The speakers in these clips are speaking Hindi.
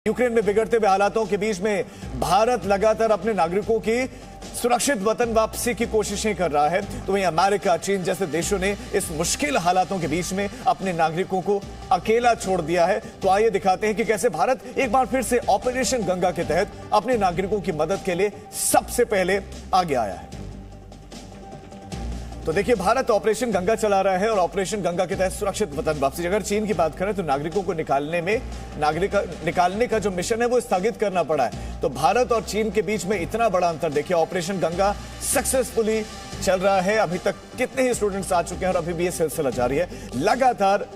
यूक्रेन में बिगड़ते हुए हालातों के बीच में भारत लगातार अपने नागरिकों की सुरक्षित वतन वापसी की कोशिशें कर रहा है, तो वहीं अमेरिका, चीन जैसे देशों ने इस मुश्किल हालातों के बीच में अपने नागरिकों को अकेला छोड़ दिया है। तो आइए दिखाते हैं कि कैसे भारत एक बार फिर से ऑपरेशन गंगा के तहत अपने नागरिकों की मदद के लिए सबसे पहले आगे आया है। तो देखिए, भारत ऑपरेशन गंगा चला रहा है और ऑपरेशन गंगा के तहत सुरक्षित वतन वापसी। अगर चीन की बात करें तो नागरिकों को निकालने का जो मिशन है वो स्थगित करना पड़ा है। तो भारत और चीन के बीच में इतना बड़ा अंतर देखिए, ऑपरेशन गंगा सक्सेसफुली चल रहा है। अभी तक कितने ही स्टूडेंट्स आ चुके हैं और अभी भी ये सिलसिला जारी है। लगातार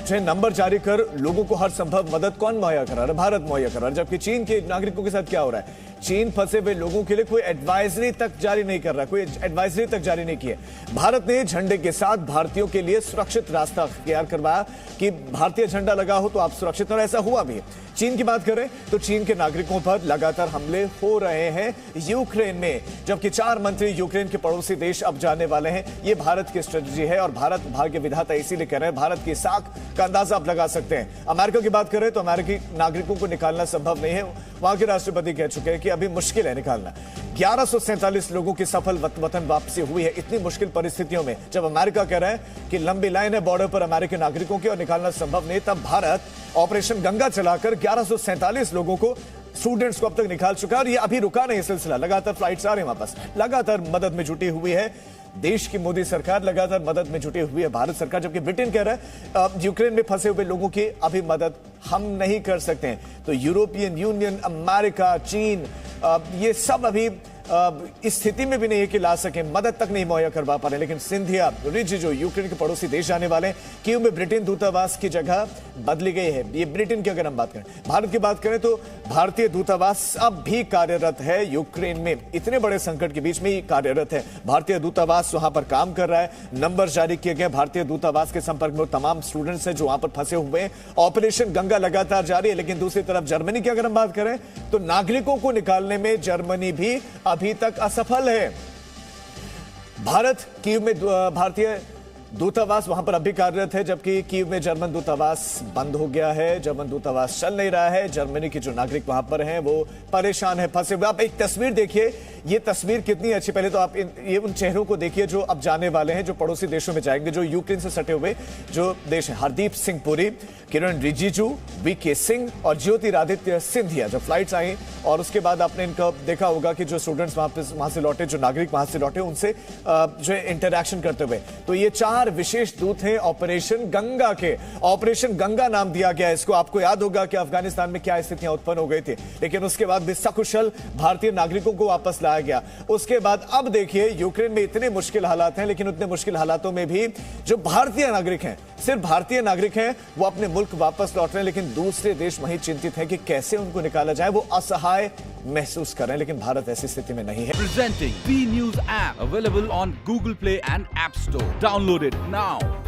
जो नंबर जारी कर लोगों को हर संभव मदद कौन मुहैया करा रहा है? भारत मुहैया करा रहा है। जबकि चीन के नागरिकों के साथ क्या हो रहा है? चीन फंसे हुए लोगों के लिए कोई एडवाइजरी तक जारी नहीं कर रहा, कोई एडवाइजरी तक जारी नहीं की है। भारत ने झंडे के साथ भारतीयों के लिए सुरक्षित रास्ता अख्तियार करवाया कि भारतीय झंडा लगा हो तो आप सुरक्षित, और ऐसा हुआ भी। चीन की बात करें तो चीन के नागरिकों पर लगातार हमले हो रहे हैं यूक्रेन में, जबकि 4 मंत्री यूक्रेन के पड़ोसी देश अब जाने वाले हैं। ये भारत की स्ट्रेटजी है और भारत भाग्य विधाता इसीलिए कह रहे हैं। भारत की साख का अंदाजा आप लगा सकते हैं। अमेरिका की बात करें तो अमेरिकी नागरिकों को निकालना संभव नहीं है। वहां के राष्ट्रपति कह चुके हैं कि अभी मुश्किल है निकालना। 1147 लोगों की सफल वतन वापसी हुई है इतनी मुश्किल परिस्थितियों में। जब अमेरिका कह रहा है कि लंबी लाइन है बॉर्डर पर अमेरिकी नागरिकों की और निकालना संभव नहीं, तब भारत ऑपरेशन गंगा चलाकर 1147 लोगों को, स्टूडेंट्स को अब तक निकाल चुका है। और ये अभी रुका नहीं सिलसिला, लगातार फ्लाइट्स आ रहे हैं वापस, लगातार मदद में जुटी हुई है। देश की मोदी सरकार लगातार मदद में जुटी हुई है, भारत सरकार। जबकि ब्रिटेन कह रहा है यूक्रेन में फंसे हुए लोगों की अभी मदद हम नहीं कर सकते हैं। तो यूरोपियन यूनियन, अमेरिका, चीन, ये सब अभी इस स्थिति में भी नहीं है कि ला सके, मदद तक नहीं मुहैया करवा पा रहे। लेकिन सिंधिया, रिजिजू यूक्रेन के पड़ोसी देश जाने वाले। कीव में ब्रिटेन दूतावास की जगह बदली गई है। ये ब्रिटेन की अगर हम बात करें, भारत की बात करें तो भारतीय दूतावास अब भी कार्यरत है यूक्रेन में। इतने बड़े संकट के बीच में ये कार्यरत है। भारतीय दूतावास वहां पर काम कर रहा है, नंबर जारी किए गए। भारतीय दूतावास के संपर्क में तमाम स्टूडेंट्स हैं जो वहां पर फंसे हुए हैं। ऑपरेशन गंगा लगातार जारी है। लेकिन दूसरी तरफ जर्मनी की अगर हम बात करें तो नागरिकों को निकालने में जर्मनी भी अभी तक असफल है। भारत कीव में भारतीय दूतावास वहां पर अभी कार्यरत है, जबकि कीव में जर्मन दूतावास बंद हो गया है। जर्मन दूतावास चल नहीं रहा है। जर्मनी के जो नागरिक वहां पर हैं वो परेशान है, फंसे हुए। आप एक तस्वीर देखिए, ये तस्वीर कितनी अच्छी। पहले तो आप ये उन चेहरों को देखिए जो अब जाने वाले हैं, जो पड़ोसी देशों में जाएंगे, जो यूक्रेन से सटे हुए जो देश है। हरदीप सिंह पुरी, किरण रिजिजू, वीके सिंह और ज्योतिरादित्य सिंधिया जब फ्लाइट्स आई, और उसके बाद आपने इनका देखा होगा कि जो स्टूडेंट्स वहां से लौटे, जो नागरिक वहां से लौटे, उनसे जो इंटरैक्शन करते हुए। तो ये 4 विशेष दूत हैं ऑपरेशन गंगा के। ऑपरेशन गंगा नाम दिया गया इसको। आपको याद होगा कि अफगानिस्तान में क्या स्थितियां उत्पन्न हो गई थी, लेकिन उसके बाद भी सकुशल भारतीय नागरिकों को वापस लाया गया। उसके बाद अब देखिए, यूक्रेन में इतने मुश्किल हालात हैं, लेकिन उतने मुश्किल हालातों में भी जो भारतीय नागरिक हैं, सिर्फ भारतीय नागरिक हैं, वो अपने मुल्क वापस लौट रहे हैं। लेकिन दूसरे देश वहीं चिंतित हैं कि कैसे उनको निकाला जाए। वो असहाय महसूस कर रहे हैं, लेकिन भारत ऐसी स्थिति में नहीं है। Presenting B News app available on Google Play and App Store. Download it now.